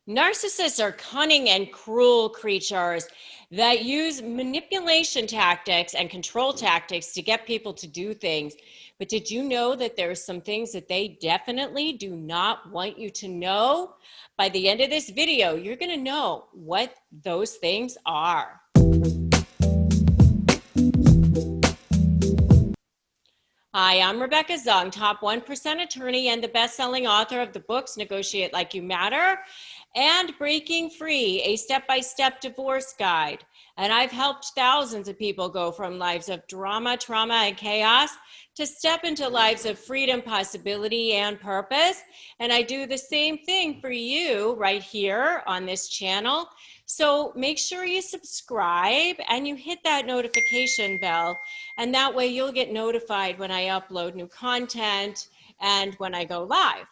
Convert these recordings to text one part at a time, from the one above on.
Narcissists are cunning and cruel creatures that use manipulation tactics and control tactics to get people to do things. But did you know that there are some things that they definitely do not want you to know? By the end of this video, you're going to know what those things are. Hi, I'm rebeccazung, top 1% attorney and the best-selling author of the books Negotiate Like You Matter and Breaking Free, a step-by-step divorce guide. And I've helped thousands of people go from lives of drama, trauma, and chaos to step into lives of freedom, possibility, and purpose. And I do the same thing for you right here on this channel. So make sure you subscribe and you hit that notification bell, and that way you'll get notified when I upload new content and when I go live.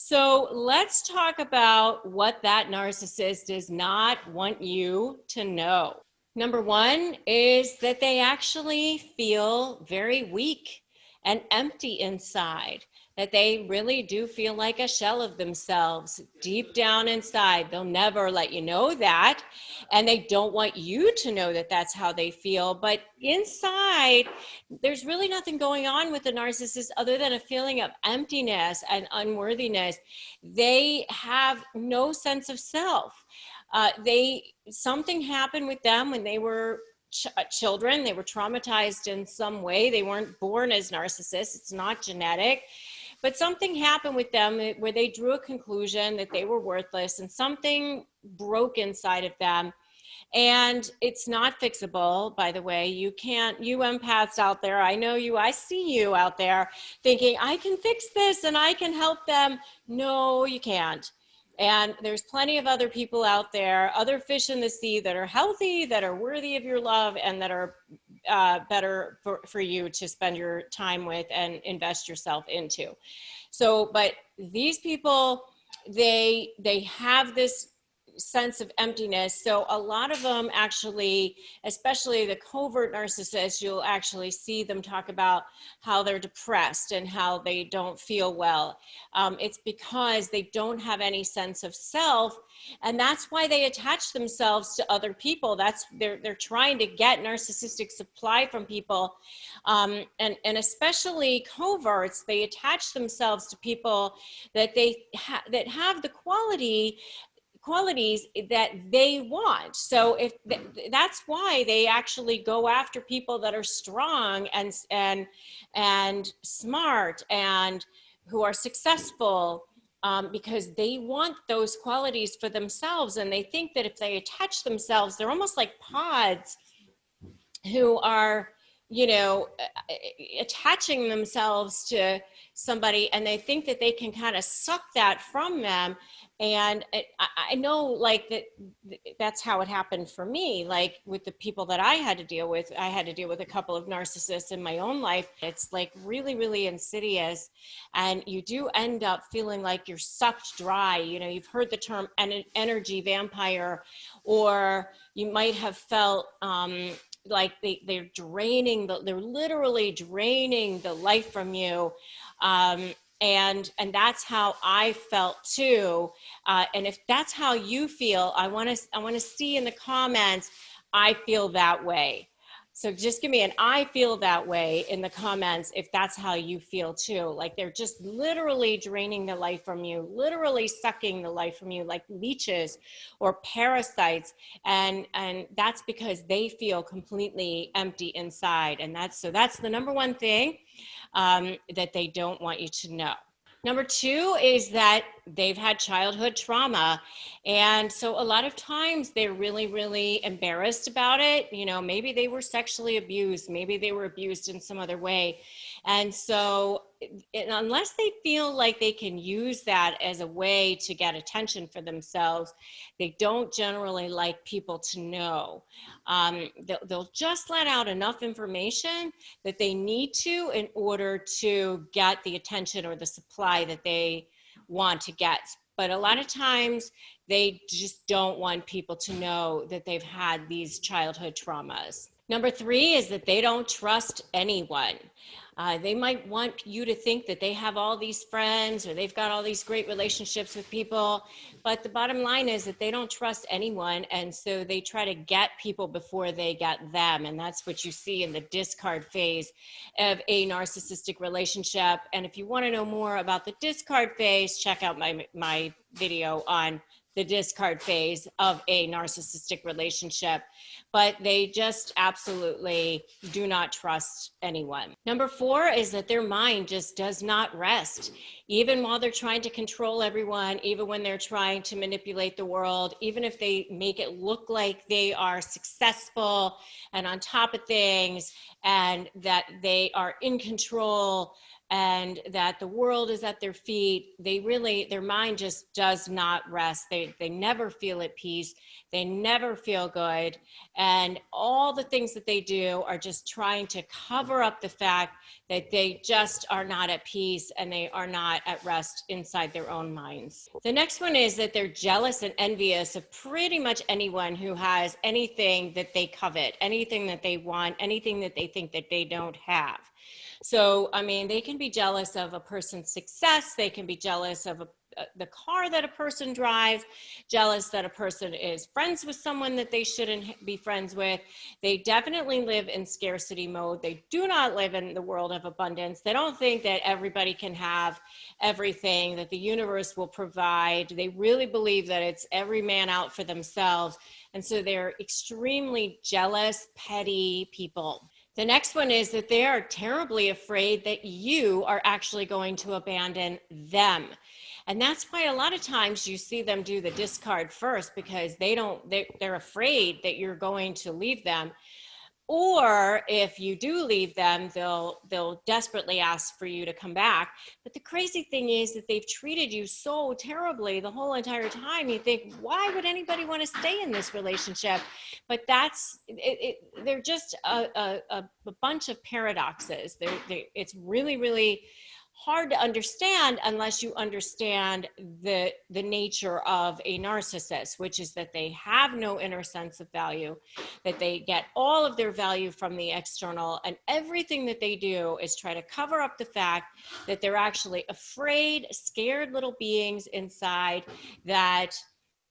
So let's talk about what that narcissist does not want you to know. Number one is that they actually feel very weak and empty inside, that they really do feel like a shell of themselves deep down inside. They'll never let you know that, and they don't want you to know that that's how they feel. But inside, there's really nothing going on with the narcissist other than a feeling of emptiness and unworthiness. They have no sense of self. Something happened with them when they were children. They were traumatized in some way. They weren't born as narcissists. It's not genetic. But something happened with them where they drew a conclusion that they were worthless, and something broke inside of them. And it's not fixable, by the way. You empaths out there, I know you, I see you out there thinking, I can fix this and I can help them. No, you can't. And there's plenty of other people out there, other fish in the sea that are healthy, that are worthy of your love, and that are better for you to spend your time with and invest yourself into. So, but these people, they have this sense of emptiness. So a lot of them actually, especially the covert narcissists, you'll actually see them talk about how they're depressed and how they don't feel well. It's because they don't have any sense of self, and that's why they attach themselves to other people. They're trying to get narcissistic supply from people, and especially coverts. They attach themselves to people that that have the qualities that they want. So that's why they actually go after people that are strong and smart and who are successful, because they want those qualities for themselves. And they think that if they attach themselves, they're almost like pods who are, attaching themselves to somebody, and they think that they can kind of suck that from them. And I know, like, that's how it happened for me. Like with the people that I had to deal with a couple of narcissists in my own life. It's like really, really insidious. And you do end up feeling like you're sucked dry. You've heard the term energy vampire, or you might have felt like they're literally draining the life from you. And that's how I felt too. And if that's how you feel, I want to see in the comments, I feel that way. So just give me an I feel that way in the comments if that's how you feel too. Like they're just literally draining the life from you, literally sucking the life from you like leeches or parasites. And that's because they feel completely empty inside. And that's the number one thing that they don't want you to know. Number two is that they've had childhood trauma. And so a lot of times they're really, really embarrassed about it. Maybe they were sexually abused. Maybe they were abused in some other way. And so unless they feel like they can use that as a way to get attention for themselves, they don't generally like people to know. They'll just let out enough information that they need to in order to get the attention or the supply that they want to get. But a lot of times they just don't want people to know that they've had these childhood traumas. Number three is that they don't trust anyone. They might want you to think that they have all these friends or they've got all these great relationships with people, but the bottom line is that they don't trust anyone, and so they try to get people before they get them, and that's what you see in the discard phase of a narcissistic relationship. And if you want to know more about the discard phase, check out my video on the discard phase of a narcissistic relationship, but they just absolutely do not trust anyone. Number four is that their mind just does not rest. Even while they're trying to control everyone, even when they're trying to manipulate the world, even if they make it look like they are successful and on top of things and that they are in control and that the world is at their feet, their mind just does not rest. They never feel at peace. They never feel good. And all the things that they do are just trying to cover up the fact that they just are not at peace and they are not at rest inside their own minds. The next one is that they're jealous and envious of pretty much anyone who has anything that they covet, anything that they want, anything that they think that they don't have. So, I mean, they can be jealous of a person's success. They can be jealous of the car that a person drives, jealous that a person is friends with someone that they shouldn't be friends with. They definitely live in scarcity mode. They do not live in the world of abundance. They don't think that everybody can have everything, that the universe will provide. They really believe that it's every man out for themselves. And so they're extremely jealous, petty people. The next one is that they are terribly afraid that you are actually going to abandon them. And that's why a lot of times you see them do the discard first, because they're afraid that you're going to leave them. Or if you do leave them, they'll desperately ask for you to come back. But the crazy thing is that they've treated you so terribly the whole entire time. You think, why would anybody want to stay in this relationship? But they're just a bunch of paradoxes. It's really, really hard to understand unless you understand the nature of a narcissist, which is that they have no inner sense of value, that they get all of their value from the external, and everything that they do is try to cover up the fact that they're actually afraid, scared little beings inside, that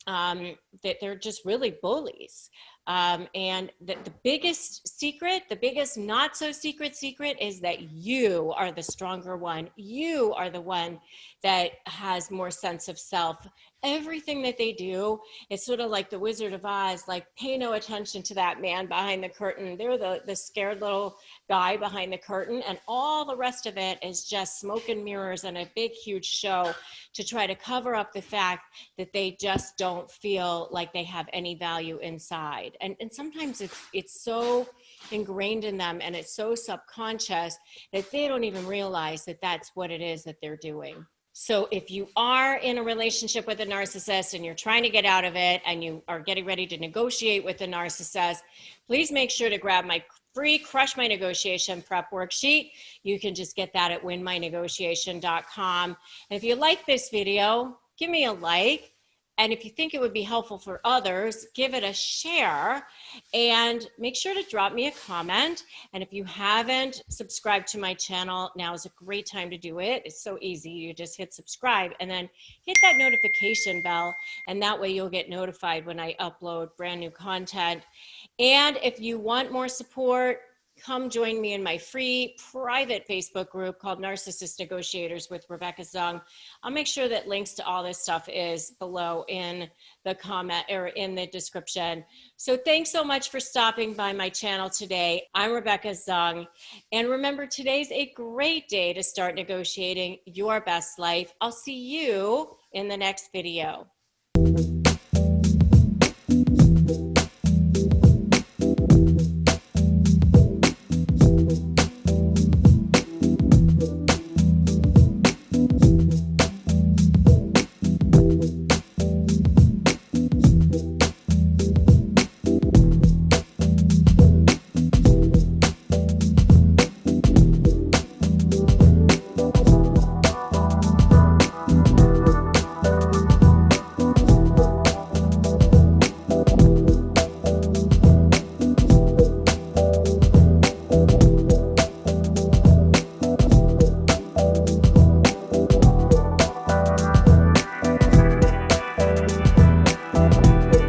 they're just really bullies. And the biggest secret, the biggest not so secret is that you are the stronger one. You are the one that has more sense of self. Everything that they do is sort of like the Wizard of Oz, like pay no attention to that man behind the curtain. They're the scared little guy behind the curtain, and all the rest of it is just smoke and mirrors and a big, huge show to try to cover up the fact that they just don't feel like they have any value inside. And sometimes it's so ingrained in them and it's so subconscious that they don't even realize that that's what it is that they're doing. So if you are in a relationship with a narcissist and you're trying to get out of it and you are getting ready to negotiate with a narcissist, please make sure to grab my free Crush My Negotiation prep worksheet. You can just get that at winmynegotiation.com. And if you like this video, give me a like. And if you think it would be helpful for others, give it a share and make sure to drop me a comment. And if you haven't subscribed to my channel, now is a great time to do it. It's so easy. You just hit subscribe and then hit that notification bell. And that way you'll get notified when I upload brand new content. And if you want more support, come join me in my free private Facebook group called Narcissist Negotiators with rebeccazung. I'll make sure that links to all this stuff is below in the comment or in the description. So thanks so much for stopping by my channel today. I'm rebeccazung. And remember, today's a great day to start negotiating your best life. I'll see you in the next video.